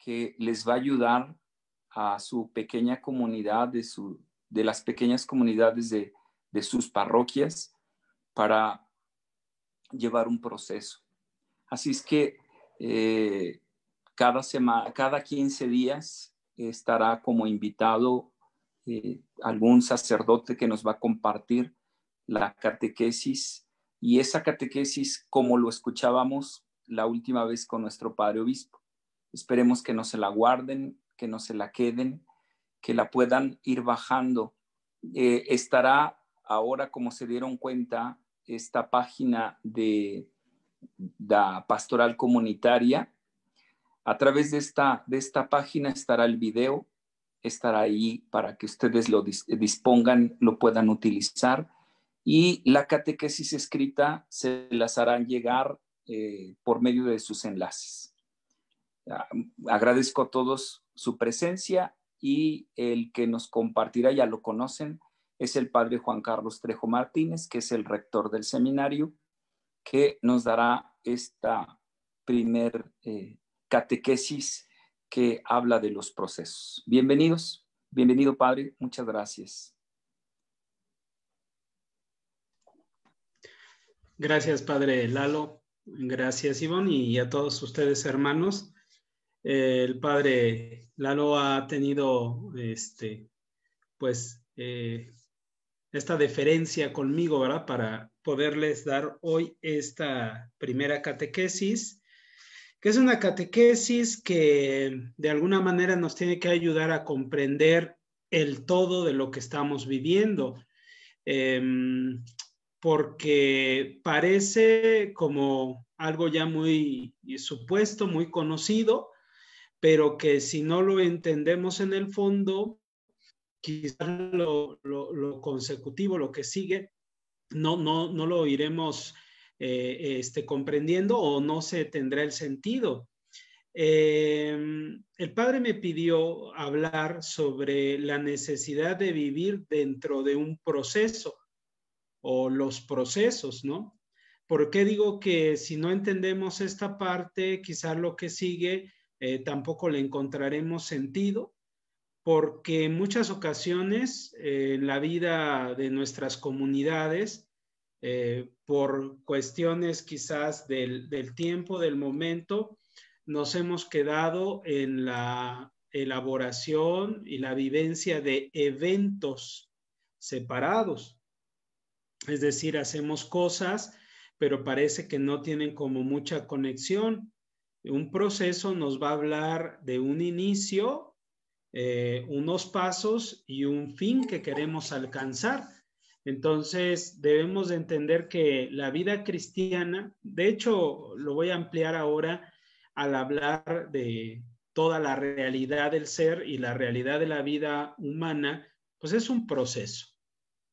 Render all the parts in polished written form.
que les va a ayudar a su pequeña comunidad, de las pequeñas comunidades de sus parroquias para llevar un proceso. Así es que cada 15 días estará como invitado algún sacerdote que nos va a compartir la catequesis, y esa catequesis, como lo escuchábamos la última vez con nuestro padre obispo. Esperemos que no se la guarden, que no se la queden, que la puedan ir bajando. Estará ahora, como se dieron cuenta, esta página de la pastoral comunitaria. A través de esta página estará el video, estará ahí para que ustedes lo dispongan, lo puedan utilizar, y la catequesis escrita se las harán llegar por medio de sus enlaces. Agradezco a todos su presencia, y el que nos compartirá, ya lo conocen, es el padre Juan Carlos Trejo Martínez, que es el rector del seminario, que nos dará esta primer catequesis que habla de los procesos. Bienvenidos, bienvenido padre, muchas gracias. Gracias, padre Lalo. Gracias, Ivonne, y a todos ustedes, hermanos. El padre Lalo ha tenido esta deferencia conmigo, ¿verdad? Para poderles dar hoy esta primera catequesis, que es una catequesis que de alguna manera nos tiene que ayudar a comprender el todo de lo que estamos viviendo. Porque parece como algo ya muy supuesto, muy conocido, pero que si no lo entendemos en el fondo, quizás lo consecutivo, lo que sigue, no lo iremos comprendiendo, o no se tendrá el sentido. El padre me pidió hablar sobre la necesidad de vivir dentro de un proceso, o los procesos, ¿no? ¿Por qué digo que si no entendemos esta parte, quizás lo que sigue tampoco le encontraremos sentido? Porque en muchas ocasiones en la vida de nuestras comunidades, por cuestiones quizás del tiempo, del momento, nos hemos quedado en la elaboración y la vivencia de eventos separados. Es decir, hacemos cosas, pero parece que no tienen como mucha conexión. Un proceso nos va a hablar de un inicio, unos pasos y un fin que queremos alcanzar. Entonces, debemos de entender que la vida cristiana, de hecho, lo voy a ampliar ahora al hablar de toda la realidad del ser y la realidad de la vida humana, pues es un proceso,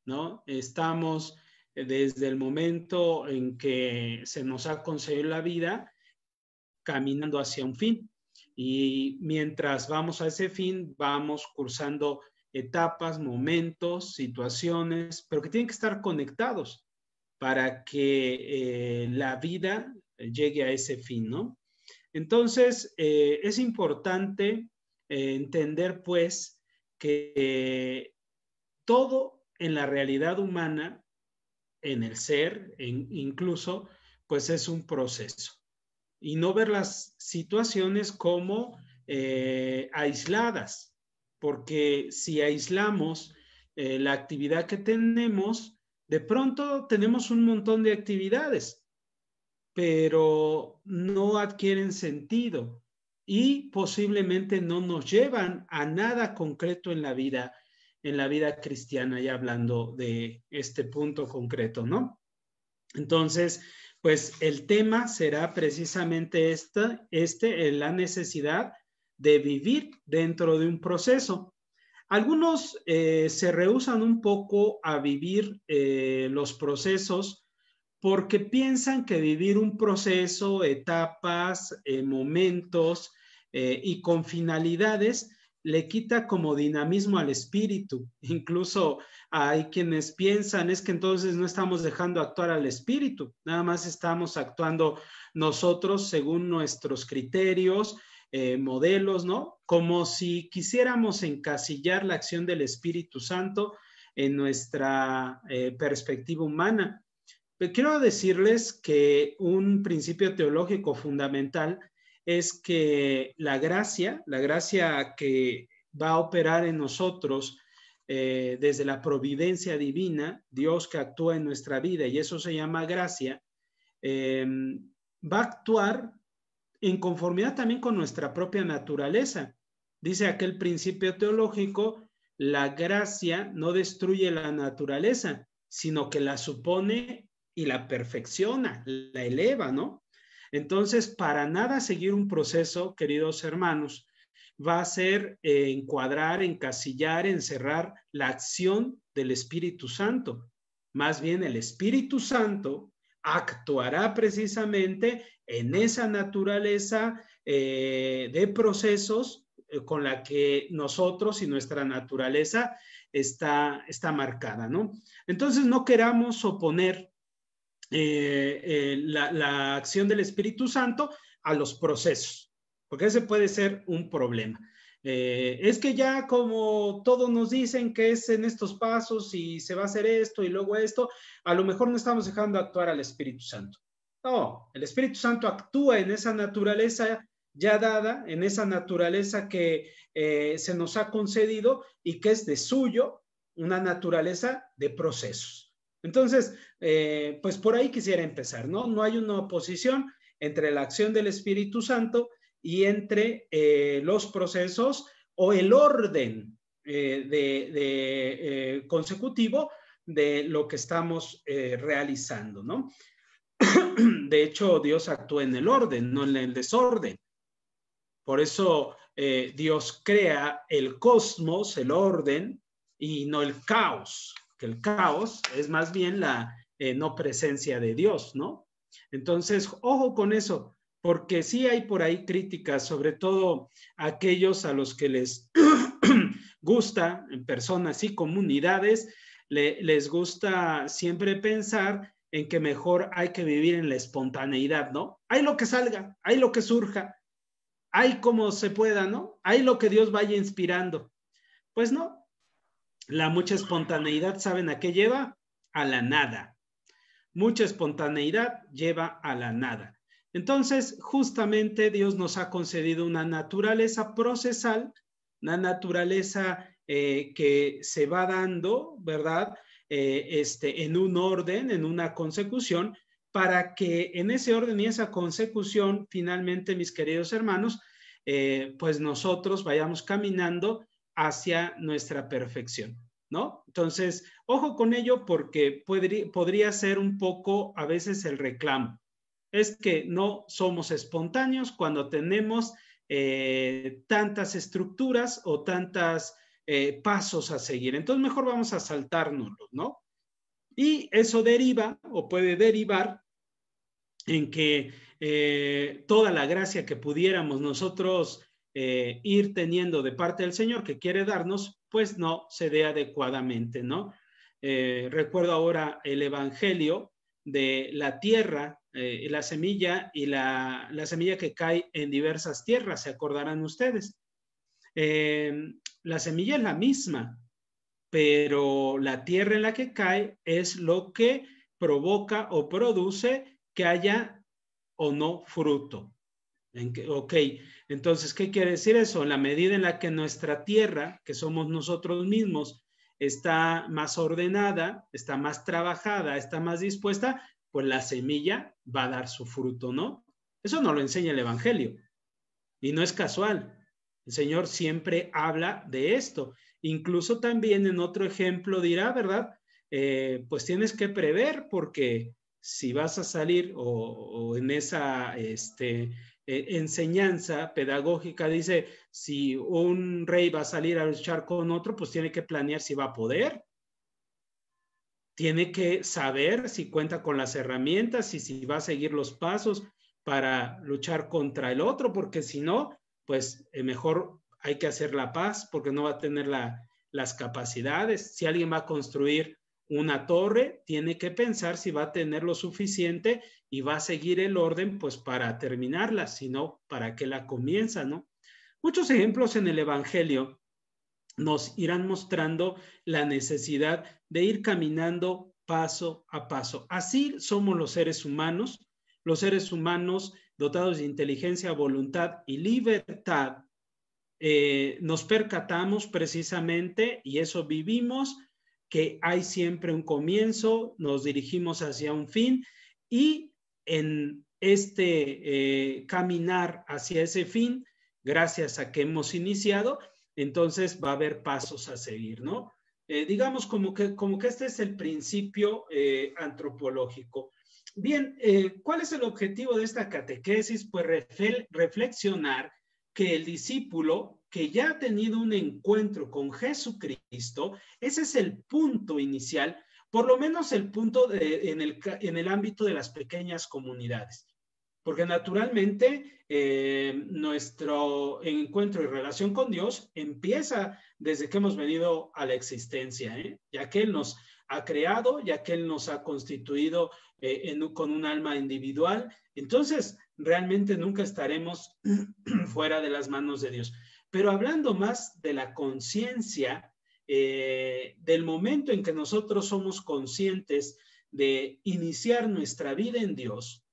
¿no? Estamos desde el momento en que se nos ha concedido la vida caminando hacia un fin, y mientras vamos a ese fin vamos cursando etapas, momentos, situaciones, pero que tienen que estar conectados para que la vida llegue a ese fin, ¿no? Entonces es importante entender pues que todo en la realidad humana, en el ser, incluso, pues es un proceso. Y no ver las situaciones como aisladas, porque si aislamos la actividad que tenemos, de pronto tenemos un montón de actividades, pero no adquieren sentido y posiblemente no nos llevan a nada concreto en la vida cristiana, ya hablando de este punto concreto, ¿no? Entonces, pues el tema será precisamente la necesidad de vivir dentro de un proceso. Algunos se rehúsan un poco a vivir los procesos porque piensan que vivir un proceso, etapas, momentos y con finalidades le quita como dinamismo al espíritu. Incluso hay quienes piensan es que entonces no estamos dejando actuar al espíritu, nada más estamos actuando nosotros según nuestros criterios modelos, ¿no? Como si quisiéramos encasillar la acción del Espíritu Santo en nuestra perspectiva humana. Pero quiero decirles que un principio teológico fundamental es que la gracia que va a operar en nosotros desde la providencia divina, Dios que actúa en nuestra vida, y eso se llama gracia, va a actuar en conformidad también con nuestra propia naturaleza. Dice aquel principio teológico, la gracia no destruye la naturaleza, sino que la supone y la perfecciona, la eleva, ¿no? Entonces, para nada seguir un proceso, queridos hermanos, va a ser encuadrar, encasillar, encerrar la acción del Espíritu Santo. Más bien, el Espíritu Santo actuará precisamente en esa naturaleza de procesos con la que nosotros y nuestra naturaleza está marcada, ¿no? Entonces, no queramos oponer la acción del Espíritu Santo a los procesos, porque ese puede ser un problema. Es que ya como todos nos dicen que es en estos pasos y se va a hacer esto y luego esto, a lo mejor no estamos dejando actuar al Espíritu Santo. No, el Espíritu Santo actúa en esa naturaleza ya dada, en esa naturaleza que se nos ha concedido y que es de suyo, una naturaleza de procesos. Entonces, pues por ahí quisiera empezar, ¿no? No hay una oposición entre la acción del Espíritu Santo y entre los procesos o el orden consecutivo de lo que estamos realizando, ¿no? De hecho, Dios actúa en el orden, no en el desorden. Por eso Dios crea el cosmos, el orden, y no el caos, que el caos es más bien la no presencia de Dios, ¿no? Entonces, ojo con eso, porque sí hay por ahí críticas, sobre todo aquellos a los que les gusta, en personas y comunidades, les gusta siempre pensar en que mejor hay que vivir en la espontaneidad, ¿no? Hay lo que salga, hay lo que surja, hay como se pueda, ¿no? Hay lo que Dios vaya inspirando. Pues no, la mucha espontaneidad, ¿saben a qué lleva? A la nada. Mucha espontaneidad lleva a la nada. Entonces, justamente Dios nos ha concedido una naturaleza procesal, una naturaleza que se va dando, ¿verdad? En un orden, en una consecución, para que en ese orden y esa consecución, finalmente, mis queridos hermanos, pues nosotros vayamos caminando hacia nuestra perfección, ¿no? Entonces, ojo con ello porque podría ser un poco a veces el reclamo. Es que no somos espontáneos cuando tenemos tantas estructuras o tantos pasos a seguir. Entonces, mejor vamos a saltárnoslos, ¿no? Y eso deriva o puede derivar en que toda la gracia que pudiéramos nosotros ir teniendo de parte del Señor que quiere darnos, pues no se dé adecuadamente, ¿no? Recuerdo ahora el evangelio de la tierra, la semilla y la semilla que cae en diversas tierras, se acordarán ustedes. La semilla es la misma, pero la tierra en la que cae es lo que provoca o produce que haya o no fruto. Ok, entonces, ¿qué quiere decir eso? En la medida en la que nuestra tierra, que somos nosotros mismos, está más ordenada, está más trabajada, está más dispuesta, pues la semilla va a dar su fruto, ¿no? Eso nos lo enseña el Evangelio. Y no es casual. El Señor siempre habla de esto. Incluso también en otro ejemplo dirá, ¿verdad? Pues tienes que prever porque si vas a salir o en esa enseñanza pedagógica dice, si un rey va a salir a luchar con otro, pues tiene que planear si va a poder. Tiene que saber si cuenta con las herramientas y si va a seguir los pasos para luchar contra el otro, porque si no, pues mejor hay que hacer la paz porque no va a tener las capacidades. Si alguien va a construir una torre, tiene que pensar si va a tener lo suficiente y va a seguir el orden, pues para terminarla, sino para que la comienza, ¿no? Muchos ejemplos en el Evangelio nos irán mostrando la necesidad de ir caminando paso a paso. Así somos los seres humanos dotados de inteligencia, voluntad y libertad. Nos percatamos precisamente, y eso vivimos, que hay siempre un comienzo, nos dirigimos hacia un fin, y en este caminar hacia ese fin, gracias a que hemos iniciado, entonces va a haber pasos a seguir, ¿no? Digamos como que este es el principio antropológico. Bien, ¿cuál es el objetivo de esta catequesis? Pues reflexionar que el discípulo que ya ha tenido un encuentro con Jesucristo, ese es el punto inicial, por lo menos el punto en el ámbito de las pequeñas comunidades. Porque naturalmente nuestro encuentro y relación con Dios empieza desde que hemos venido a la existencia, ya que Él nos ha creado, ya que Él nos ha constituido con un alma individual. Entonces, realmente nunca estaremos fuera de las manos de Dios. Pero hablando más de la conciencia, del momento en que nosotros somos conscientes de iniciar nuestra vida en Dios,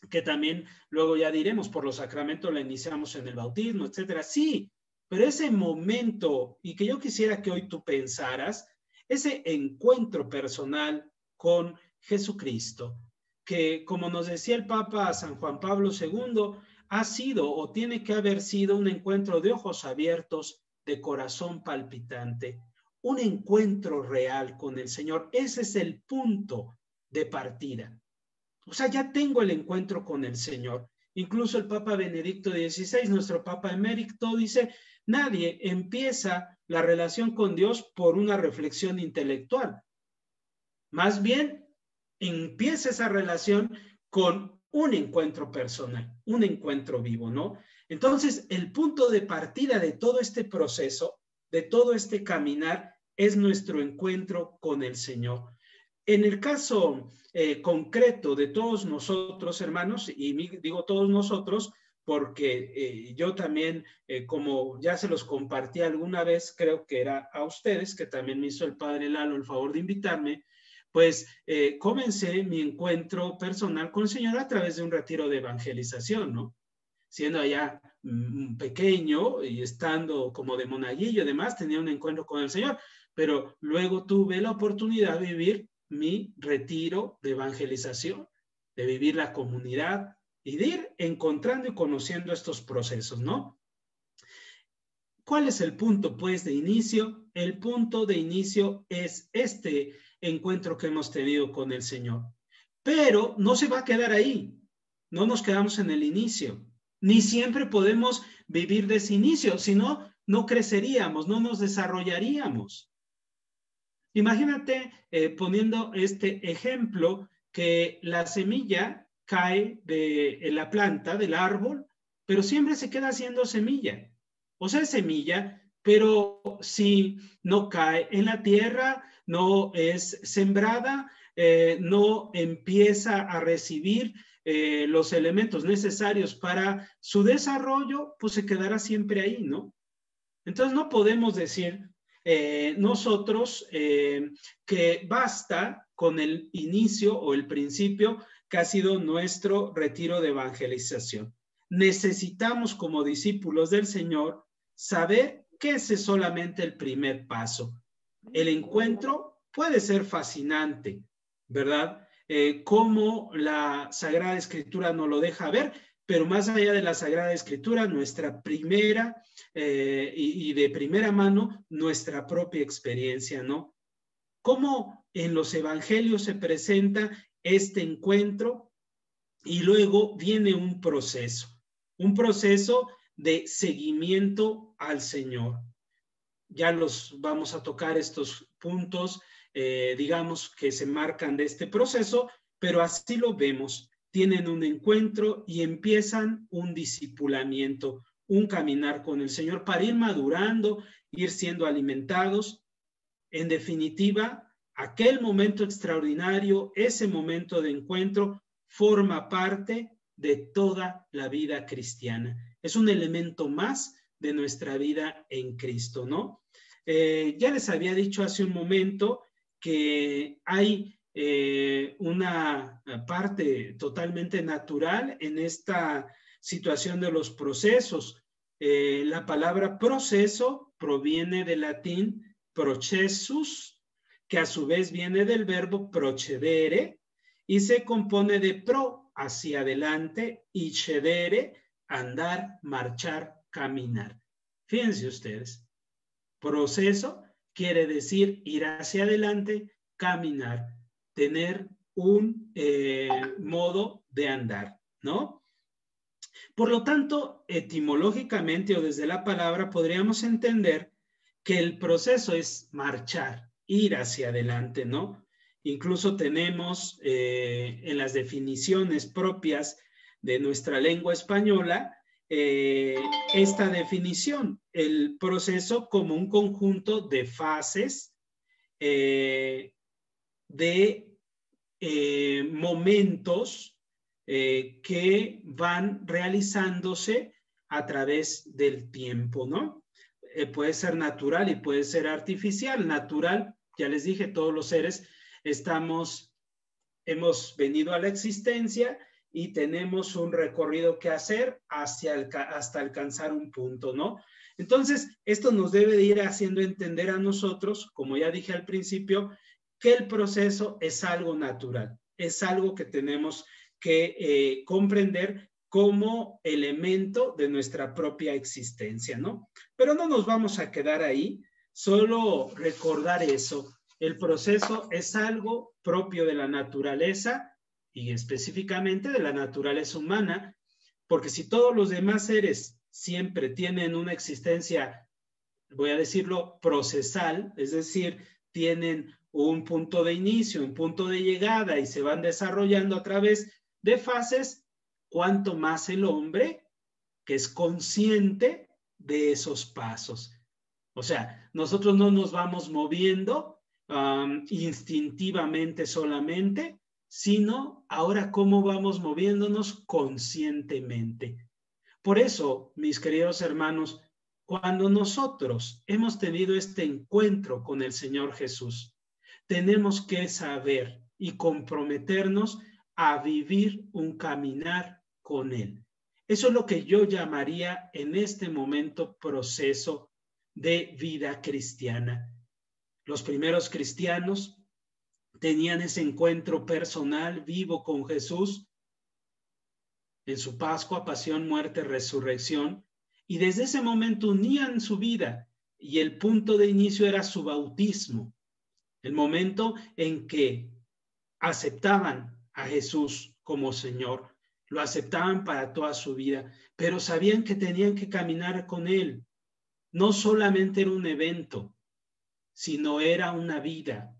que también luego ya diremos, por los sacramentos la iniciamos en el bautismo, etcétera. Sí, pero ese momento, y que yo quisiera que hoy tú pensaras, ese encuentro personal con Jesucristo, que como nos decía el Papa San Juan Pablo II, ha sido o tiene que haber sido un encuentro de ojos abiertos, de corazón palpitante, un encuentro real con el Señor. Ese es el punto de partida. O sea, ya tengo el encuentro con el Señor. Incluso el Papa Benedicto XVI, nuestro Papa emérito, dice, nadie empieza la relación con Dios por una reflexión intelectual. Más bien, empieza esa relación con un encuentro personal, un encuentro vivo, ¿no? Entonces, el punto de partida de todo este proceso, de todo este caminar, es nuestro encuentro con el Señor. En el caso concreto de todos nosotros, hermanos, y digo todos nosotros, porque yo también, como ya se los compartí alguna vez, creo que era a ustedes, que también me hizo el Padre Lalo el favor de invitarme, pues comencé mi encuentro personal con el Señor a través de un retiro de evangelización, ¿no? Siendo allá pequeño y estando como de monaguillo y demás, tenía un encuentro con el Señor, pero luego tuve la oportunidad de vivir mi retiro de evangelización, de vivir la comunidad y de ir encontrando y conociendo estos procesos, ¿no? ¿Cuál es el punto, pues, de inicio? El punto de inicio es este encuentro que hemos tenido con el Señor. Pero no se va a quedar ahí. No nos quedamos en el inicio. Ni siempre podemos vivir de ese inicio, si no, no creceríamos, no nos desarrollaríamos. Imagínate, poniendo este ejemplo, que la semilla cae de la planta, del árbol, pero siempre se queda siendo semilla. O sea, es semilla, pero si no cae en la tierra, no es sembrada, no empieza a recibir los elementos necesarios para su desarrollo, pues se quedará siempre ahí, ¿no? Entonces no podemos decir nosotros que basta con el inicio o el principio que ha sido nuestro retiro de evangelización. Necesitamos, como discípulos del Señor, saber que ese es solamente el primer paso. El encuentro puede ser fascinante, ¿verdad? Como la Sagrada Escritura nos lo deja ver, pero más allá de la Sagrada Escritura, nuestra primera y de primera mano, nuestra propia experiencia, ¿no? Cómo en los evangelios se presenta este encuentro y luego viene un proceso de seguimiento al Señor. Ya los vamos a tocar estos puntos, digamos, que se marcan de este proceso, pero así lo vemos. Tienen un encuentro y empiezan un discipulamiento, un caminar con el Señor para ir madurando, ir siendo alimentados. En definitiva, aquel momento extraordinario, ese momento de encuentro, forma parte de toda la vida cristiana. Es un elemento más de nuestra vida en Cristo, ¿no? Ya les había dicho hace un momento que hay una parte totalmente natural en esta situación de los procesos. La palabra proceso proviene del latín processus, que a su vez viene del verbo procedere y se compone de pro, hacia adelante, y cedere, andar, marchar, caminar. Fíjense ustedes, proceso quiere decir ir hacia adelante, caminar, tener un modo de andar, ¿no? Por lo tanto, etimológicamente o desde la palabra podríamos entender que el proceso es marchar, ir hacia adelante, ¿no? Incluso tenemos en las definiciones propias de nuestra lengua española esta definición, el proceso como un conjunto de fases, de momentos que van realizándose a través del tiempo, ¿no? Puede ser natural y puede ser artificial. Natural, ya les dije, todos los seres hemos venido a la existencia y tenemos un recorrido que hacer hasta alcanzar un punto, ¿no? Entonces, esto nos debe de ir haciendo entender a nosotros, como ya dije al principio, que el proceso es algo natural, es algo que tenemos que comprender como elemento de nuestra propia existencia, ¿no? Pero no nos vamos a quedar ahí, solo recordar eso. El proceso es algo propio de la naturaleza y específicamente de la naturaleza humana, porque si todos los demás seres siempre tienen una existencia, voy a decirlo, procesal, es decir, tienen un punto de inicio, un punto de llegada y se van desarrollando a través de fases, cuanto más el hombre que es consciente de esos pasos. O sea, nosotros no nos vamos moviendo instintivamente solamente, sino ahora cómo vamos moviéndonos conscientemente. Por eso, mis queridos hermanos, cuando nosotros hemos tenido este encuentro con el Señor Jesús, tenemos que saber y comprometernos a vivir un caminar con Él. Eso es lo que yo llamaría en este momento proceso de vida cristiana. Los primeros cristianos tenían ese encuentro personal, vivo con Jesús en su Pascua, pasión, muerte, resurrección, y desde ese momento unían su vida y el punto de inicio era su bautismo, el momento en que aceptaban a Jesús como Señor, lo aceptaban para toda su vida, pero sabían que tenían que caminar con Él. No solamente era un evento, sino era una vida.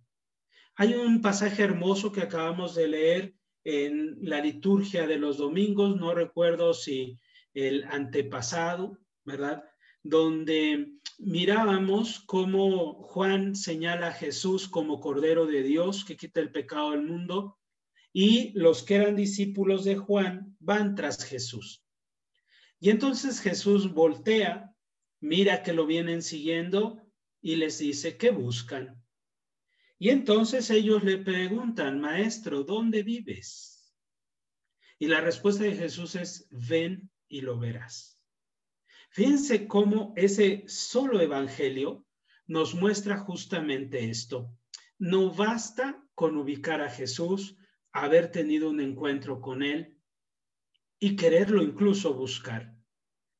Hay un pasaje hermoso que acabamos de leer en la liturgia de los domingos, no recuerdo si el antepasado, ¿verdad? Donde mirábamos cómo Juan señala a Jesús como Cordero de Dios que quita el pecado del mundo y los que eran discípulos de Juan van tras Jesús. Y entonces Jesús voltea, mira que lo vienen siguiendo y les dice, ¿qué buscan? Y entonces ellos le preguntan, Maestro, ¿dónde vives? Y la respuesta de Jesús es, ven y lo verás. Fíjense cómo ese solo evangelio nos muestra justamente esto. No basta con ubicar a Jesús, haber tenido un encuentro con Él y quererlo incluso buscar.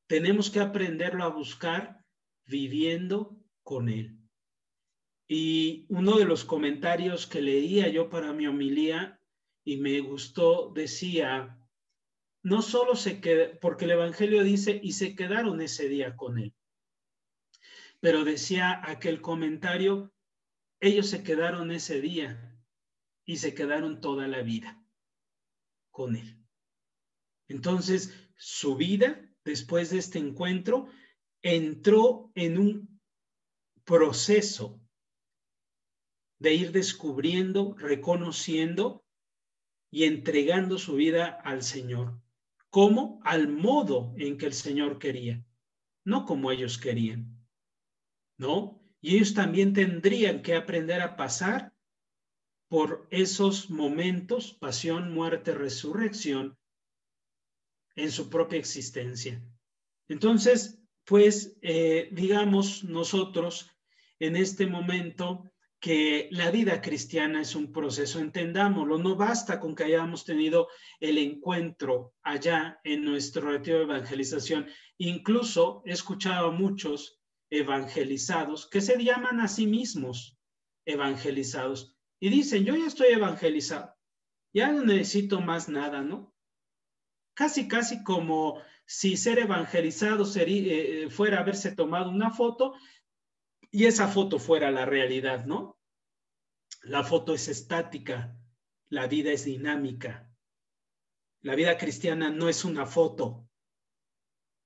Tenemos que aprenderlo a buscar viviendo con Él. Y uno de los comentarios que leía yo para mi homilía y me gustó, decía, no solo porque el Evangelio dice, y se quedaron ese día con Él, pero decía aquel comentario, ellos se quedaron ese día y se quedaron toda la vida con Él. Entonces, su vida, después de este encuentro, entró en un proceso de ir descubriendo, reconociendo y entregando su vida al Señor. ¿Cómo? Al modo en que el Señor quería, no como ellos querían, ¿no? Y ellos también tendrían que aprender a pasar por esos momentos, pasión, muerte, resurrección, en su propia existencia. Entonces, pues, digamos nosotros en este momento que la vida cristiana es un proceso, entendámoslo, no basta con que hayamos tenido el encuentro allá en nuestro retiro de evangelización. Incluso he escuchado a muchos evangelizados que se llaman a sí mismos evangelizados y dicen, yo ya estoy evangelizado, ya no necesito más nada, ¿no? Casi como si ser evangelizado fuera haberse tomado una foto y esa foto fuera la realidad, ¿no? La foto es estática, la vida es dinámica. La vida cristiana no es una foto,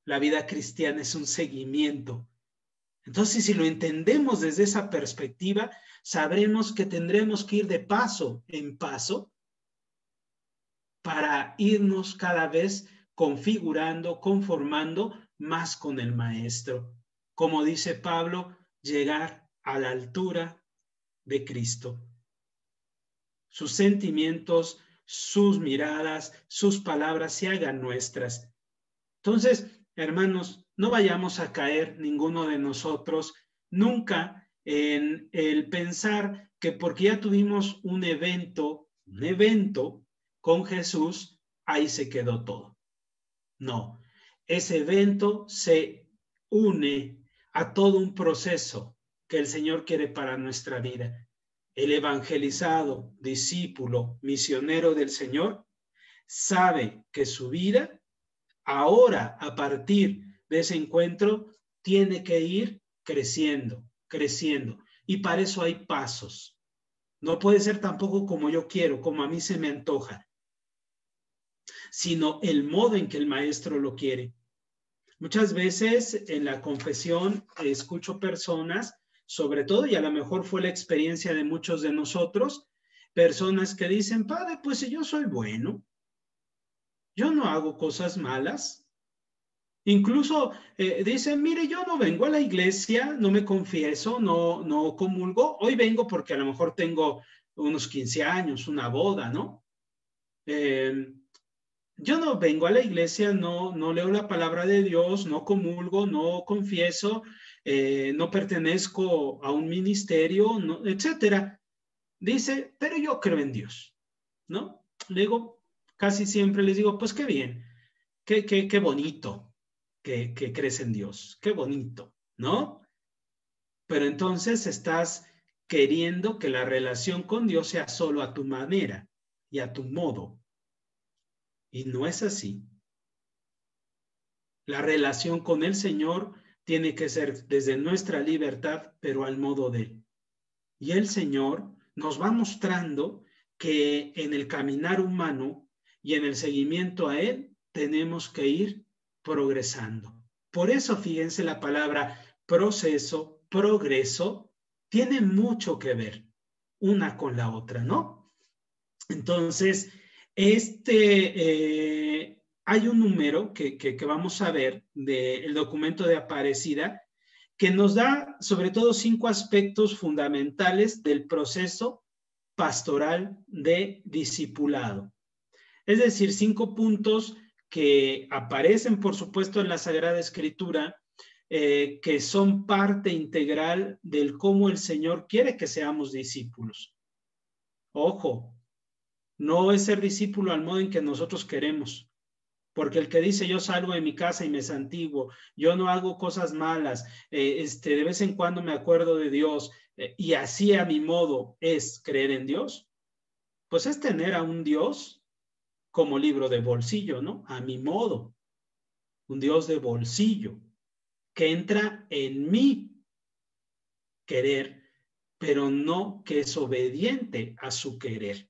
la vida cristiana es un seguimiento. Entonces, si lo entendemos desde esa perspectiva, sabremos que tendremos que ir de paso en paso para irnos cada vez configurando, conformando más con el Maestro. Como dice Pablo, llegar a la altura de Cristo. Sus sentimientos, sus miradas, sus palabras se hagan nuestras. Entonces, hermanos, no vayamos a caer ninguno de nosotros nunca en el pensar que porque ya tuvimos un evento con Jesús, ahí se quedó todo. No, ese evento se une a todo un proceso que el Señor quiere para nuestra vida. El evangelizado, discípulo, misionero del Señor, sabe que su vida ahora, a partir de ese encuentro, tiene que ir creciendo. Y para eso hay pasos. No puede ser tampoco como yo quiero, como a mí se me antoja, sino el modo en que el Maestro lo quiere. Muchas veces en la confesión escucho personas, sobre todo, y a lo mejor fue la experiencia de muchos de nosotros, personas que dicen, padre, pues si yo soy bueno, yo no hago cosas malas. Incluso dicen, mire, yo no vengo a la iglesia, no me confieso, no comulgo, hoy vengo porque a lo mejor tengo unos 15 años, una boda, ¿no? Yo no vengo a la iglesia, no leo la palabra de Dios, no comulgo, no confieso, no pertenezco a un ministerio, no, etcétera. Dice, pero yo creo en Dios, ¿no? Le digo, casi siempre les digo, pues qué bien, qué bonito que crees en Dios, qué bonito, ¿no? Pero entonces estás queriendo que la relación con Dios sea solo a tu manera y a tu modo. Y no es así. La relación con el Señor tiene que ser desde nuestra libertad, pero al modo de Él. Y el Señor nos va mostrando que en el caminar humano y en el seguimiento a Él tenemos que ir progresando. Por eso, fíjense, la palabra proceso, progreso, tiene mucho que ver una con la otra, ¿no? Entonces, hay un número que vamos a ver del documento de Aparecida que nos da sobre todo 5 aspectos fundamentales del proceso pastoral de discipulado. Es decir, 5 puntos que aparecen, por supuesto, en la Sagrada Escritura, que son parte integral del cómo el Señor quiere que seamos discípulos. Ojo, no es ser discípulo al modo en que nosotros queremos, porque el que dice yo salgo de mi casa y me santiguo, yo no hago cosas malas, de vez en cuando me acuerdo de Dios y así a mi modo es creer en Dios, pues es tener a un Dios como libro de bolsillo, ¿no? A mi modo, un Dios de bolsillo que entra en mi querer, pero no que es obediente a su querer.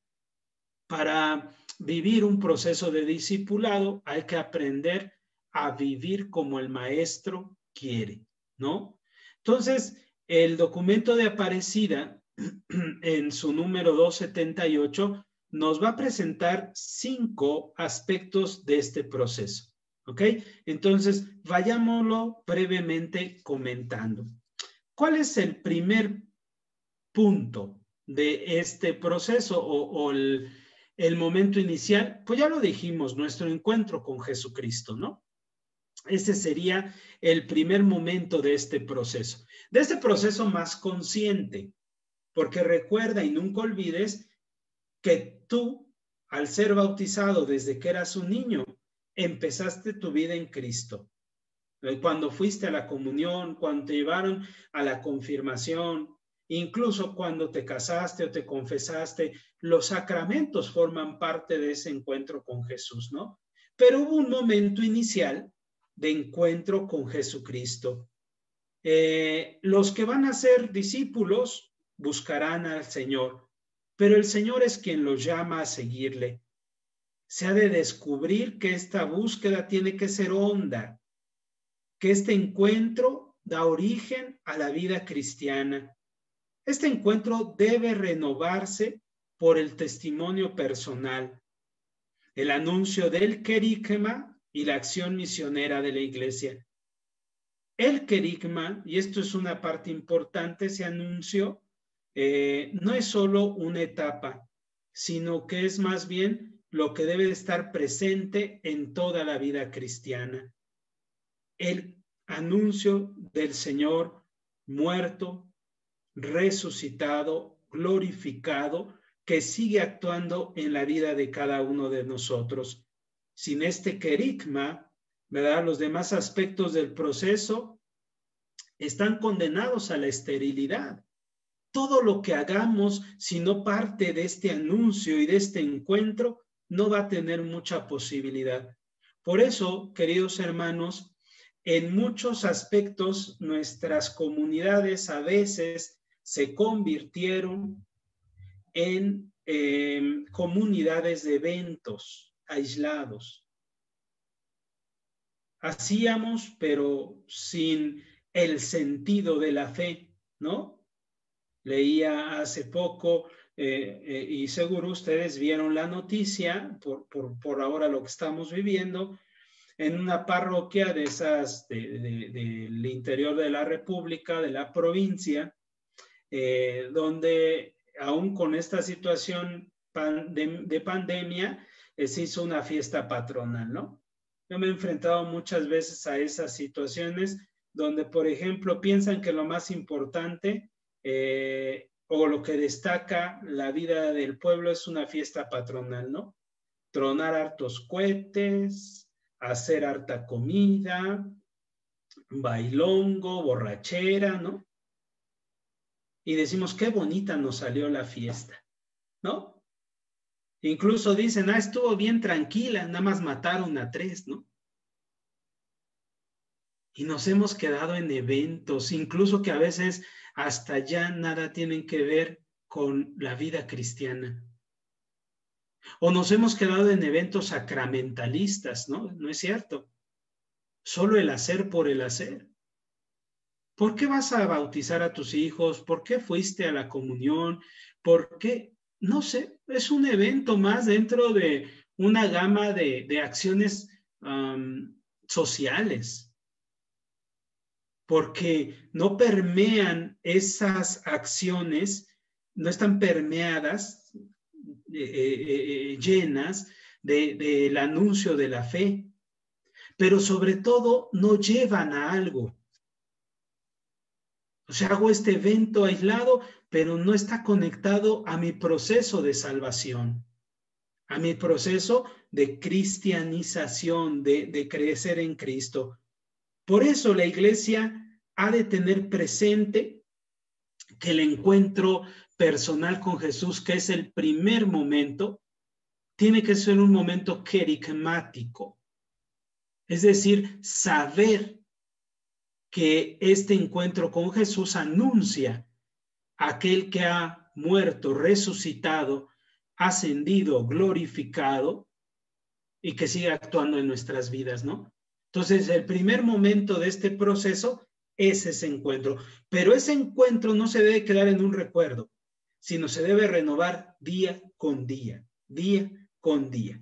Para vivir un proceso de discipulado hay que aprender a vivir como el Maestro quiere, ¿no? Entonces, el documento de Aparecida en su número 278, nos va a presentar 5 aspectos de este proceso. ¿Ok? Entonces, vayámoslo brevemente comentando. ¿Cuál es el primer punto de este proceso o el momento inicial? Pues ya lo dijimos, nuestro encuentro con Jesucristo, ¿no? Ese sería el primer momento de este proceso más consciente, porque recuerda y nunca olvides que tú, al ser bautizado desde que eras un niño, empezaste tu vida en Cristo. Cuando fuiste a la comunión, cuando te llevaron a la confirmación, incluso cuando te casaste o te confesaste, los sacramentos forman parte de ese encuentro con Jesús, ¿no? Pero hubo un momento inicial de encuentro con Jesucristo. Los que van a ser discípulos buscarán al Señor, pero el Señor es quien los llama a seguirle. Se ha de descubrir que esta búsqueda tiene que ser honda, que este encuentro da origen a la vida cristiana. Este encuentro debe renovarse por el testimonio personal, el anuncio del querigma y la acción misionera de la Iglesia. El querigma, y esto es una parte importante, ese anuncio, no es solo una etapa, sino que es más bien lo que debe estar presente en toda la vida cristiana. El anuncio del Señor muerto, resucitado, glorificado, que sigue actuando en la vida de cada uno de nosotros. Sin este querigma, ¿verdad?, los demás aspectos del proceso están condenados a la esterilidad. Todo lo que hagamos, si no parte de este anuncio y de este encuentro, no va a tener mucha posibilidad. Por eso, queridos hermanos, en muchos aspectos nuestras comunidades a veces se convirtieron en comunidades de eventos aislados. Hacíamos, pero sin el sentido de la fe, ¿no? Leía hace poco, y seguro ustedes vieron la noticia, por ahora lo que estamos viviendo, en una parroquia de esas del interior de la República, de la provincia, donde aún con esta situación de pandemia, se hizo una fiesta patronal, ¿no? Yo me he enfrentado muchas veces a esas situaciones donde, por ejemplo, piensan que lo más importante o lo que destaca la vida del pueblo es una fiesta patronal, ¿no? Tronar hartos cohetes, hacer harta comida, bailongo, borrachera, ¿no? Y decimos, qué bonita nos salió la fiesta, ¿no? Incluso dicen, estuvo bien tranquila, nada más mataron a 3, ¿no? Y nos hemos quedado en eventos, incluso que a veces hasta ya nada tienen que ver con la vida cristiana. O nos hemos quedado en eventos sacramentalistas, ¿no? No es cierto. Solo el hacer por el hacer. ¿Por qué vas a bautizar a tus hijos? ¿Por qué fuiste a la comunión? ¿Por qué? No sé, es un evento más dentro de una gama de acciones sociales. Porque no permean esas acciones, no están permeadas, llenas del anuncio de la fe, pero sobre todo no llevan a algo. O sea, hago este evento aislado, pero no está conectado a mi proceso de salvación, a mi proceso de cristianización, de crecer en Cristo. Por eso la Iglesia ha de tener presente que el encuentro personal con Jesús, que es el primer momento, tiene que ser un momento querigmático. Es decir, saber que este encuentro con Jesús anuncia a aquel que ha muerto, resucitado, ascendido, glorificado y que sigue actuando en nuestras vidas, ¿no? Entonces, el primer momento de este proceso es ese encuentro, pero ese encuentro no se debe quedar en un recuerdo, sino se debe renovar día con día, día con día.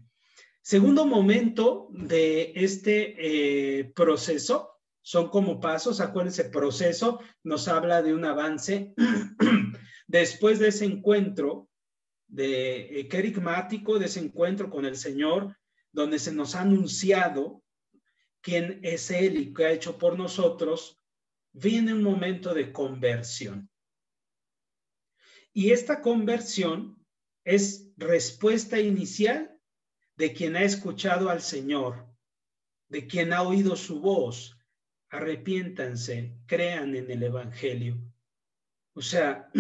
Segundo momento de este proceso, son como pasos, acuérdense, proceso nos habla de un avance. Después de ese encuentro querigmático, de ese encuentro con el Señor, donde se nos ha anunciado quién es Él y qué ha hecho por nosotros, viene un momento de conversión. Y esta conversión es respuesta inicial de quien ha escuchado al Señor, de quien ha oído su voz. Arrepiéntanse, crean en el Evangelio. O sea,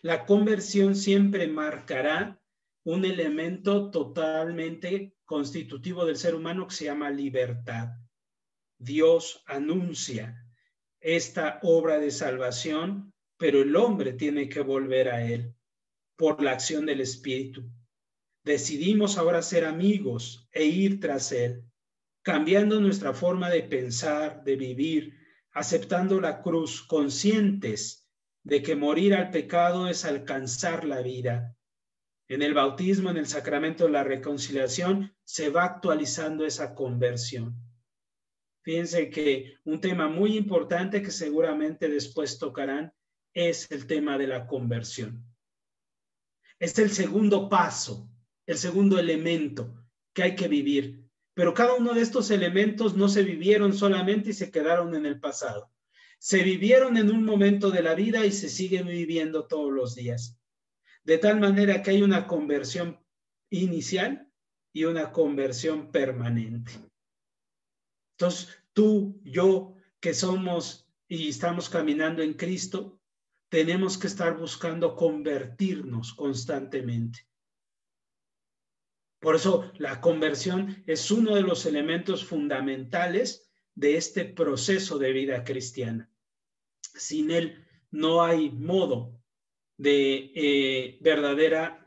la conversión siempre marcará un elemento totalmente constitutivo del ser humano que se llama libertad. Dios anuncia esta obra de salvación, pero el hombre tiene que volver a Él por la acción del Espíritu. Decidimos ahora ser amigos e ir tras Él, cambiando nuestra forma de pensar, de vivir, aceptando la cruz, conscientes de que morir al pecado es alcanzar la vida. En el bautismo, en el sacramento de la reconciliación, se va actualizando esa conversión. Fíjense que un tema muy importante que seguramente después tocarán es el tema de la conversión. Es el segundo paso, el segundo elemento que hay que vivir. Pero cada uno de estos elementos no se vivieron solamente y se quedaron en el pasado. Se vivieron en un momento de la vida y se siguen viviendo todos los días. De tal manera que hay una conversión inicial y una conversión permanente. Entonces, tú, yo, que somos y estamos caminando en Cristo, tenemos que estar buscando convertirnos constantemente. Por eso la conversión es uno de los elementos fundamentales de este proceso de vida cristiana. Sin él no hay modo de verdadera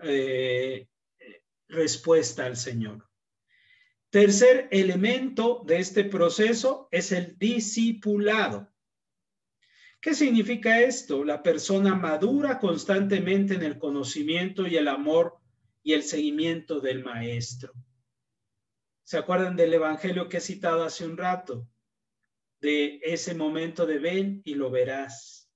respuesta al Señor. Tercer elemento de este proceso es el discipulado. ¿Qué significa esto? La persona madura constantemente en el conocimiento y el amor y el seguimiento del maestro. ¿Se acuerdan del evangelio que he citado hace un rato? De ese momento de ven y lo verás.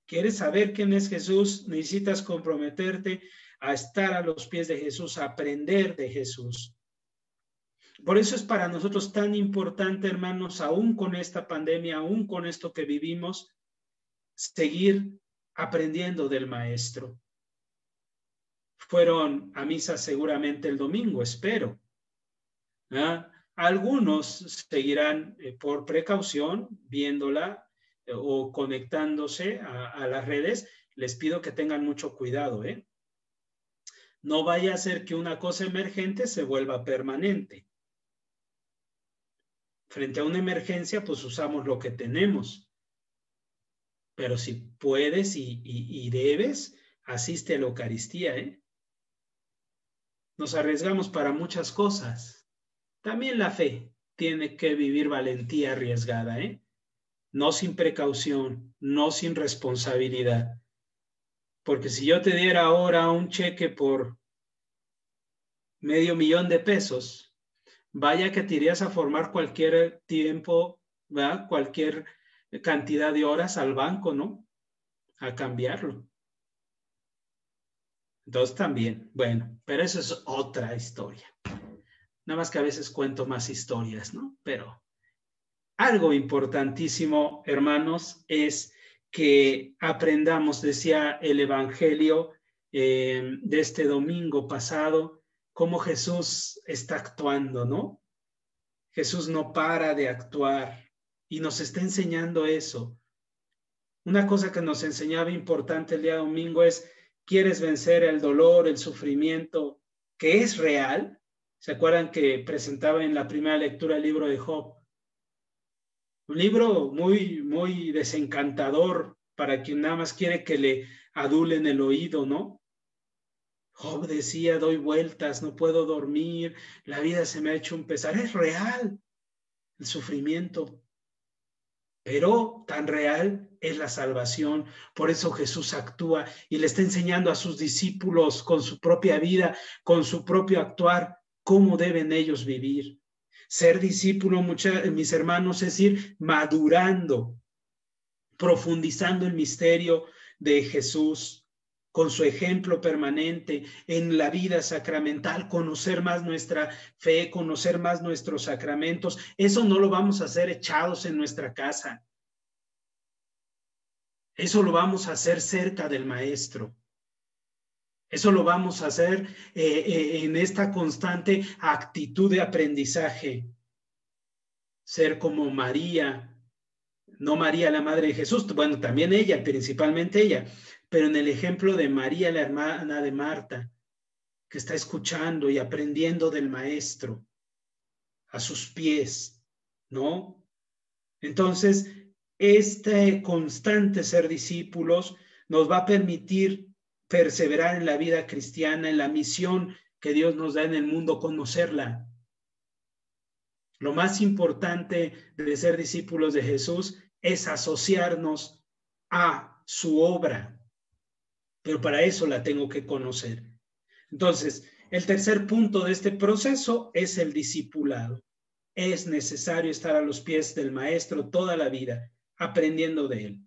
¿Quieres saber quién es Jesús? Necesitas comprometerte a estar a los pies de Jesús, a aprender de Jesús. Por eso es para nosotros tan importante, hermanos, aún con esta pandemia, aún con esto que vivimos, seguir aprendiendo del maestro. Fueron a misa seguramente el domingo, espero. Algunos seguirán por precaución viéndola o conectándose a las redes. Les pido que tengan mucho cuidado, No vaya a ser que una cosa emergente se vuelva permanente. Frente a una emergencia, pues usamos lo que tenemos. Pero si puedes y debes, asiste a la Eucaristía, Nos arriesgamos para muchas cosas. También la fe tiene que vivir valentía arriesgada, No sin precaución, no sin responsabilidad. Porque si yo te diera ahora un cheque por $500,000, vaya que te irías a formar cualquier tiempo, ¿verdad? Cualquier cantidad de horas al banco, ¿no? A cambiarlo. Entonces también, bueno, pero eso es otra historia. Nada más que a veces cuento más historias, ¿no? Pero algo importantísimo, hermanos, es que aprendamos, decía el Evangelio de este domingo pasado, cómo Jesús está actuando, ¿no? Jesús no para de actuar y nos está enseñando eso. Una cosa que nos enseñaba importante el día domingo es, ¿quieres vencer el dolor, el sufrimiento, que es real? ¿Se acuerdan que presentaba en la primera lectura el libro de Job? Un libro muy, muy desencantador para quien nada más quiere que le adulen el oído, ¿no? Job decía, doy vueltas, no puedo dormir, la vida se me ha hecho un pesar. Es real el sufrimiento, pero tan real es la salvación. Por eso Jesús actúa y le está enseñando a sus discípulos con su propia vida, con su propio actuar, cómo deben ellos vivir. Ser discípulo, mis hermanos, es ir madurando, profundizando el misterio de Jesús, con su ejemplo permanente en la vida sacramental, conocer más nuestra fe, conocer más nuestros sacramentos. Eso no lo vamos a hacer echados en nuestra casa. Eso lo vamos a hacer cerca del Maestro. Eso lo vamos a hacer en esta constante actitud de aprendizaje. Ser como María, no María la Madre de Jesús, bueno, también ella, principalmente ella, pero en el ejemplo de María, la hermana de Marta, que está escuchando y aprendiendo del Maestro a sus pies, ¿no? Entonces, este constante ser discípulos nos va a permitir perseverar en la vida cristiana, en la misión que Dios nos da en el mundo, conocerla. Lo más importante de ser discípulos de Jesús es asociarnos a su obra, pero para eso la tengo que conocer. Entonces, el tercer punto de este proceso es el discipulado. Es necesario estar a los pies del Maestro toda la vida, aprendiendo de él,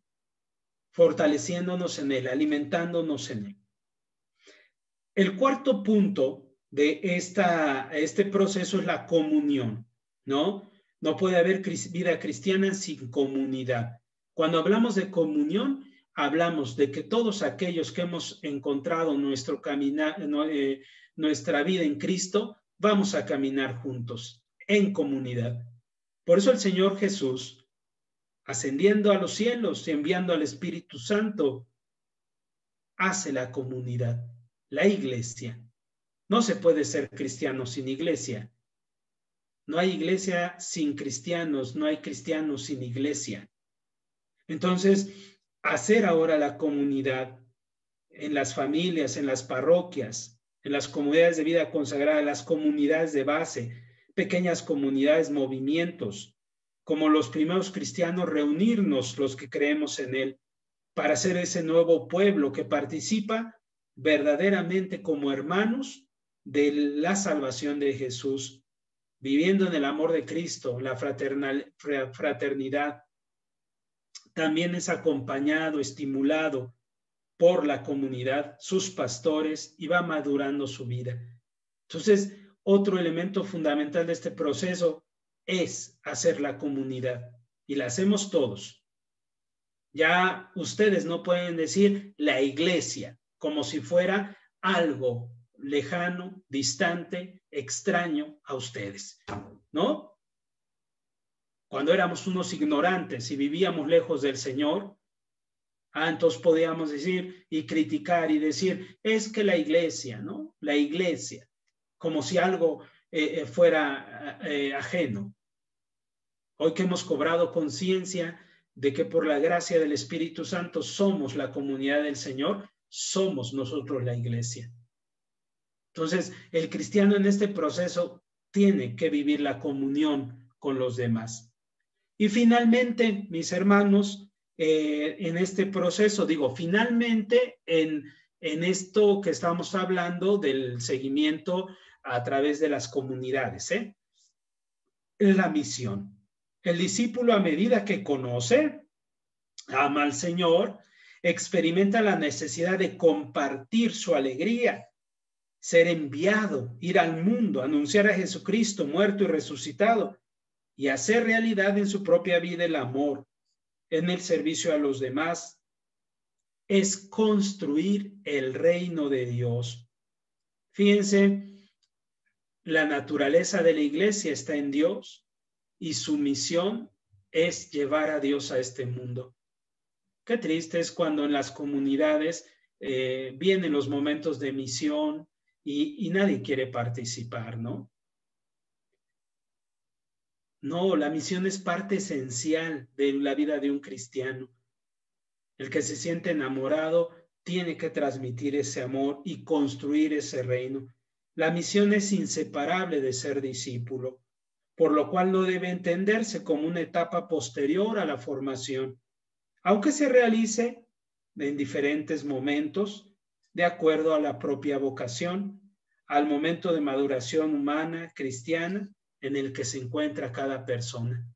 fortaleciéndonos en él, alimentándonos en él. El cuarto punto de este proceso es la comunión, ¿no? No puede haber vida cristiana sin comunidad. Cuando hablamos de comunión, hablamos de que todos aquellos que hemos encontrado nuestra vida en Cristo, vamos a caminar juntos, en comunidad. Por eso el Señor Jesús, ascendiendo a los cielos y enviando al Espíritu Santo, hace la comunidad, la iglesia. No se puede ser cristiano sin iglesia. No hay iglesia sin cristianos, no hay cristianos sin iglesia. Entonces, hacer ahora la comunidad en las familias, en las parroquias, en las comunidades de vida consagrada, las comunidades de base, pequeñas comunidades, movimientos, como los primeros cristianos, reunirnos los que creemos en él para ser ese nuevo pueblo que participa verdaderamente como hermanos de la salvación de Jesús, viviendo en el amor de Cristo, la fraternidad. También es acompañado, estimulado por la comunidad, sus pastores, y va madurando su vida. Entonces, otro elemento fundamental de este proceso es hacer la comunidad, y la hacemos todos. Ya ustedes no pueden decir la iglesia como si fuera algo lejano, distante, extraño a ustedes, ¿no? Cuando éramos unos ignorantes y vivíamos lejos del Señor, entonces podíamos decir y criticar y decir, es que la iglesia, ¿no? La iglesia, como si algo fuera ajeno. Hoy que hemos cobrado conciencia de que por la gracia del Espíritu Santo somos la comunidad del Señor, somos nosotros la iglesia. Entonces, el cristiano en este proceso tiene que vivir la comunión con los demás. Y finalmente, mis hermanos, en este proceso, finalmente en esto que estamos hablando del seguimiento a través de las comunidades, es la misión. El discípulo, a medida que conoce, ama al Señor, experimenta la necesidad de compartir su alegría, ser enviado, ir al mundo, anunciar a Jesucristo muerto y resucitado y hacer realidad en su propia vida el amor, en el servicio a los demás. Es construir el reino de Dios. Fíjense, la naturaleza de la iglesia está en Dios y su misión es llevar a Dios a este mundo. Qué triste es cuando en las comunidades vienen los momentos de misión y nadie quiere participar, ¿no? No, la misión es parte esencial de la vida de un cristiano. El que se siente enamorado tiene que transmitir ese amor y construir ese reino. La misión es inseparable de ser discípulo. por lo cual no debe entenderse como una etapa posterior a la formación, aunque se realice en diferentes momentos de acuerdo a la propia vocación, al momento de maduración humana, cristiana, en el que se encuentra cada persona.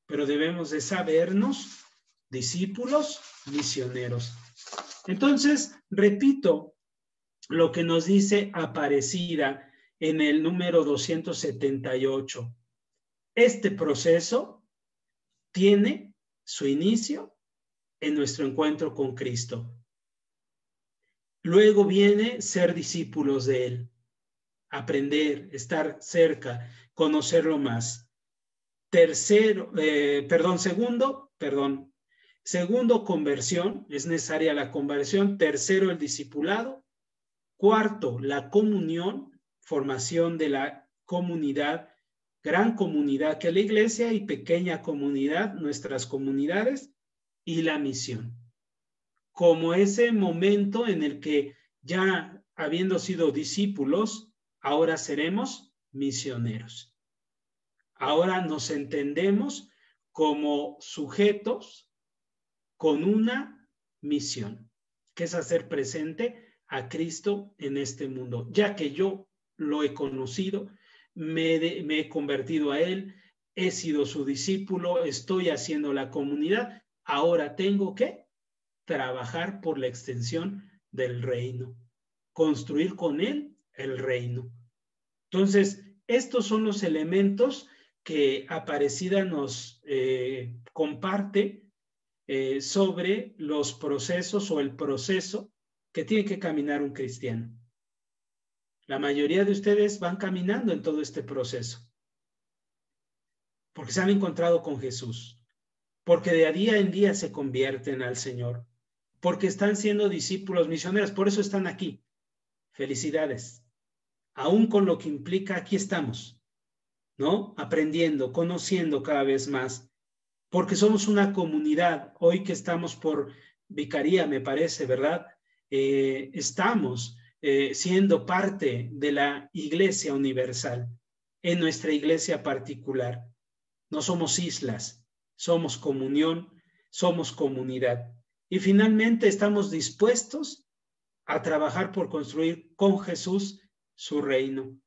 Pero debemos de sabernos discípulos misioneros. Entonces, repito lo que nos dice Aparecida en el número 278. Este proceso tiene su inicio en nuestro encuentro con Cristo. Luego viene ser discípulos de Él, aprender, estar cerca, conocerlo más. Segundo, conversión, es necesaria la conversión. Tercero, el discipulado. Cuarto, la comunión, formación de la comunidad, gran comunidad que es la iglesia y pequeña comunidad, nuestras comunidades, y la misión. Como ese momento en el que ya habiendo sido discípulos, ahora seremos misioneros. Ahora nos entendemos como sujetos con una misión, que es hacer presente a Cristo en este mundo. Ya que yo lo he conocido, me he convertido a Él, he sido su discípulo, estoy haciendo la comunidad, ahora tengo que trabajar por la extensión del reino, construir con Él el reino. Entonces, estos son los elementos que Aparecida nos comparte sobre los procesos o el proceso que tiene que caminar un cristiano. La mayoría de ustedes van caminando en todo este proceso porque se han encontrado con Jesús, porque de día en día se convierten al Señor, porque están siendo discípulos misioneros, por eso están aquí. Felicidades. Aún con lo que implica, aquí estamos, ¿no? Aprendiendo, conociendo cada vez más, porque somos una comunidad. Hoy que estamos por vicaría, me parece, ¿verdad? Estamos siendo parte de la Iglesia Universal, en nuestra iglesia particular. No somos islas, somos comunión, somos comunidad. Y finalmente estamos dispuestos a trabajar por construir con Jesús su reino.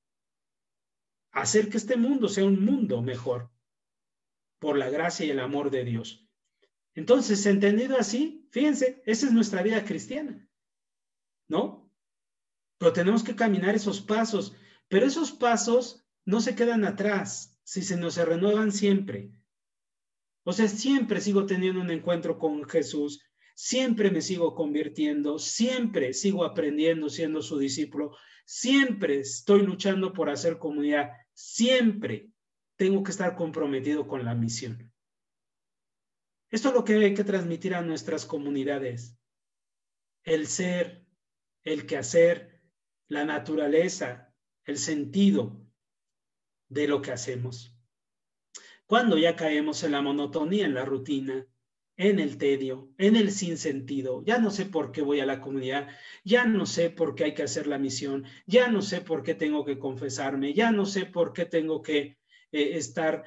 Hacer que este mundo sea un mundo mejor, por la gracia y el amor de Dios. Entonces, entendido así, fíjense, esa es nuestra vida cristiana, ¿no? Pero tenemos que caminar esos pasos, pero esos pasos no se quedan atrás, si se nos renuevan siempre. O sea, siempre sigo teniendo un encuentro con Jesús, siempre me sigo convirtiendo, siempre sigo aprendiendo siendo su discípulo, siempre estoy luchando por hacer comunidad, siempre tengo que estar comprometido con la misión. Esto es lo que hay que transmitir a nuestras comunidades. El ser, el quehacer, la naturaleza, el sentido de lo que hacemos. Cuando ya caemos en la monotonía, en la rutina, en el tedio, en el sinsentido, ya no sé por qué voy a la comunidad, ya no sé por qué hay que hacer la misión, ya no sé por qué tengo que confesarme, ya no sé por qué tengo que estar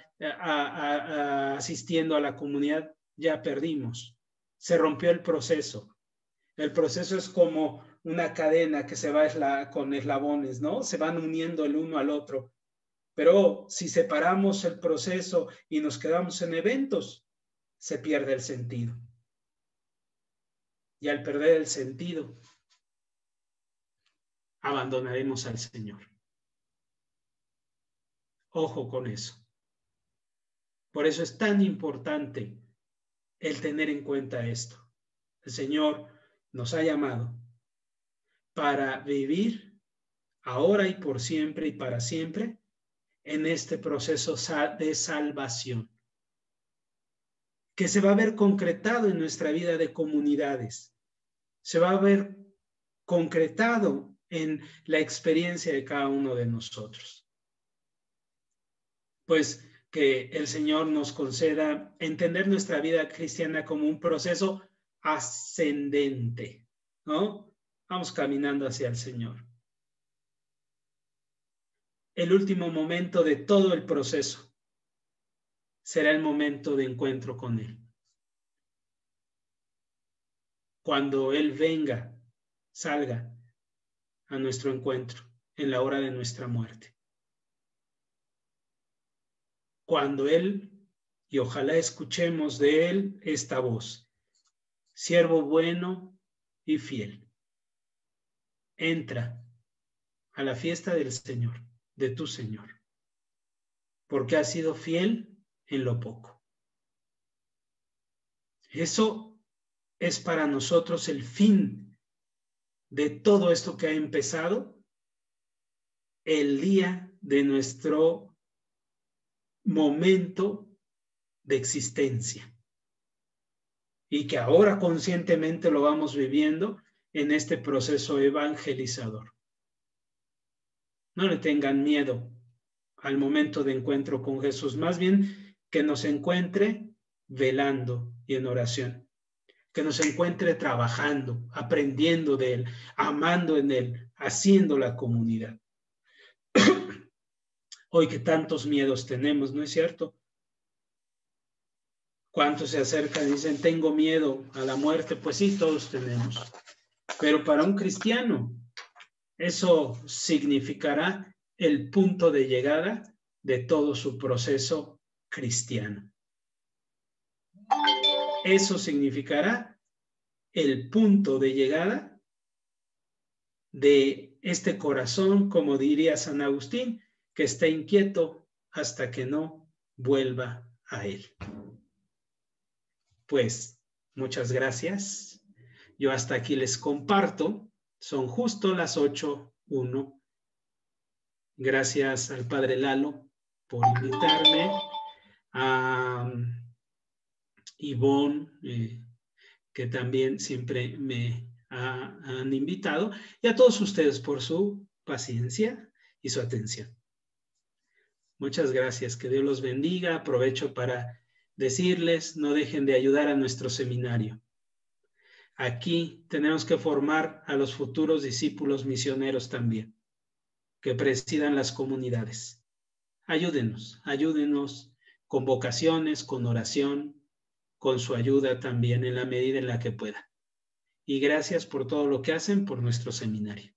asistiendo a la comunidad, ya perdimos. Se rompió el proceso. El proceso es como una cadena que se va con eslabones, ¿no? Se van uniendo el uno al otro. Pero si separamos el proceso y nos quedamos en eventos, se pierde el sentido. Y al perder el sentido, abandonaremos al Señor. Ojo con eso. Por eso es tan importante el tener en cuenta esto. El Señor nos ha llamado para vivir ahora y por siempre y para siempre en este proceso de salvación, que se va a ver concretado en nuestra vida de comunidades, se va a ver concretado en la experiencia de cada uno de nosotros. Pues que el Señor nos conceda entender nuestra vida cristiana como un proceso ascendente, ¿no? Vamos caminando hacia el Señor. El último momento de todo el proceso será el momento de encuentro con Él. Cuando Él venga, salga a nuestro encuentro en la hora de nuestra muerte. Cuando Él, y ojalá escuchemos de Él esta voz: siervo bueno y fiel, entra a la fiesta del Señor, de tu Señor, porque has sido fiel en lo poco. Eso es para nosotros el fin de todo esto que ha empezado el día de nuestro momento de existencia, y que ahora conscientemente lo vamos viviendo en este proceso evangelizador. No le tengan miedo al momento de encuentro con Jesús, más bien que nos encuentre velando y en oración, que nos encuentre trabajando, aprendiendo de Él, amando en Él, haciendo la comunidad. Hoy que tantos miedos tenemos, ¿no es cierto? ¿Cuántos se acercan y dicen, tengo miedo a la muerte? Pues sí, todos tenemos. Pero para un cristiano, eso significará el punto de llegada de todo su proceso cristiano. Eso significará el punto de llegada de este corazón, como diría San Agustín, que está inquieto hasta que no vuelva a Él. Pues, muchas gracias. Yo hasta aquí les comparto. Son justo las 8:01. Gracias al Padre Lalo por invitarme, a Ivonne, que también siempre me han invitado, y a todos ustedes por su paciencia y su atención. Muchas gracias, que Dios los bendiga. Aprovecho para decirles, no dejen de ayudar a nuestro seminario. Aquí tenemos que formar a los futuros discípulos misioneros también, que presidan las comunidades. Ayúdenos con vocaciones, con oración, con su ayuda también en la medida en la que pueda. Y gracias por todo lo que hacen por nuestro seminario.